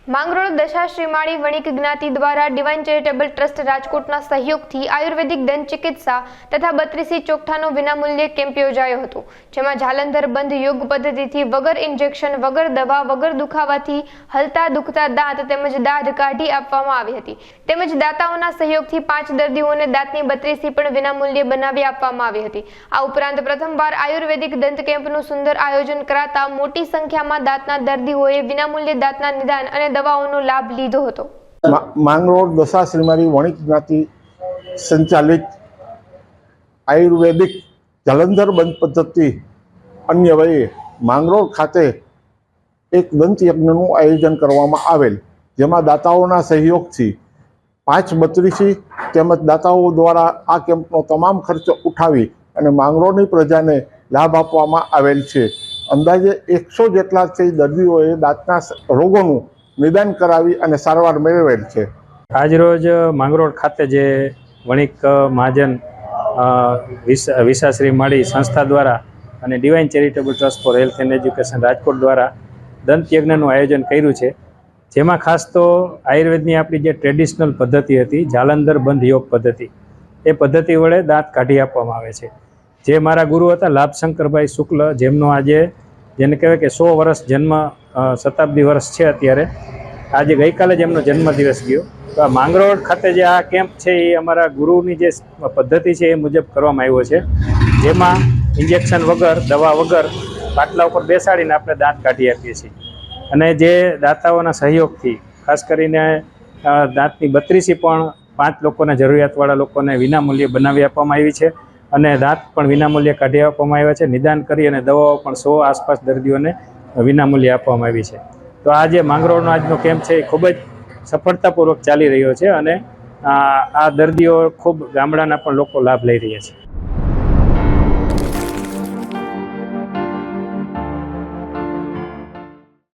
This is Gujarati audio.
માંગરોળ દશા શ્રીમાળી વણિક જ્ઞાતિ દ્વારા ડિવાઇન ચેરિટેબલ ટ્રસ્ટ રાજકોટના સહયોગથી આયુર્વેદિક દંત ચિકિત્સા તથા 32 ચોકઠાનો વિનામૂલ્યે કેમ્પ યોજાયો હતો, જેમાં જાલંધર બંધ યોગ પદ્ધતિથી વગર ઇન્જેક્શન, વગર દવા, વગર દુખાવાથી હલતા દુખતા દાંત તેમજ દાઢ કાઢી આપવામાં આવી હતી. તેમજ દાતાઓના સહયોગથી 5 દર્દીઓને દાંતની 32 પણ વિનામૂલ્યે બનાવી આપવામાં આવી હતી. આ ઉપરાંત પ્રથમવાર આયુર્વેદિક દંત કેમ્પનું સુંદર આયોજન કરાતા મોટી સંખ્યામાં દાંતના દર્દીઓએ વિનામૂલ્યે દાંતના નિદાન અને દવાઓનો લાભ લીધો હતો. માંગરોળ દશા શ્રીમાળી વણિક જ્ઞાતિ સંચાલિત આયુર્વેદિક જાલંધર બંધ પદ્ધતિ અન્વયે માંગરોળ ખાતે એક દંત યજ્ઞનું આયોજન કરવામાં આવેલ, જેમાં દાતાઓના સહયોગથી 5 તેમજ દાતાઓ દ્વારા આ કેમ્પનો તમામ ખર્ચો ઉઠાવી અને માંગરોળની પ્રજાને લાભ આપવામાં આવેલ છે. અંદાજે 100 જેટલાથી દર્દીઓએ દાંતના રોગોનું નિદાન કરાવી અને સારવાર મેળવેલ છે. આજરોજ માંગરોળ ખાતે જે વણિક મહાજન વિશાશ્રી માળી સંસ્થા દ્વારા અને divine charitable trust for health and education Rajkot દ્વારા દંત યજ્ઞનું આયોજન કર્યું છે, જેમાં ખાસ તો આયુર્વેદની આપણી જે ટ્રેડિશનલ પદ્ધતિ હતી જાલંધર બંધ યોગ પદ્ધતિ, એ પદ્ધતિ વડે દાંત કાઢી આપવામાં આવે છે. જે મારા ગુરુ હતા લાભશંકરભાઈ શુક્લ, જેમનો આજે જેને કહેવાય કે 100 વર્ષ જન્મ શતાબ્દી વર્ષ છે અત્યારે, આજે ગઈકાલે જ એમનો જન્મદિવસ ગયો. તો આ માંગરોળ ખાતે જે આ કેમ્પ છે એ અમારા ગુરુની જે પદ્ધતિ છે એ મુજબ કરવામાં આવ્યો છે, જેમાં ઇન્જેક્શન વગર, દવા વગર પાટલા ઉપર બેસાડીને આપણે દાંત કાઢી આપીએ છીએ. અને જે દાતાઓના સહયોગથી ખાસ કરીને દાંતની 32 પણ 5 લોકોને, જરૂરિયાતવાળા લોકોને વિનામૂલ્યે બનાવી આપવામાં આવી છે અને દાંત પણ વિનામૂલ્યે કાઢી આપવામાં આવ્યા છે. નિદાન કરી અને દવાઓ પણ 100 આસપાસ દર્દીઓને વિનામૂલ્યે આપવામાં આવી છે. તો આ જે માંગરોળનો આજનો કેમ્પ છે એ ખૂબ જ સફળતાપૂર્વક ચાલી રહ્યો છે અને આ દર્દીઓ ખૂબ ગામડાના પણ લોકો લાભ લઈ રહ્યા છે.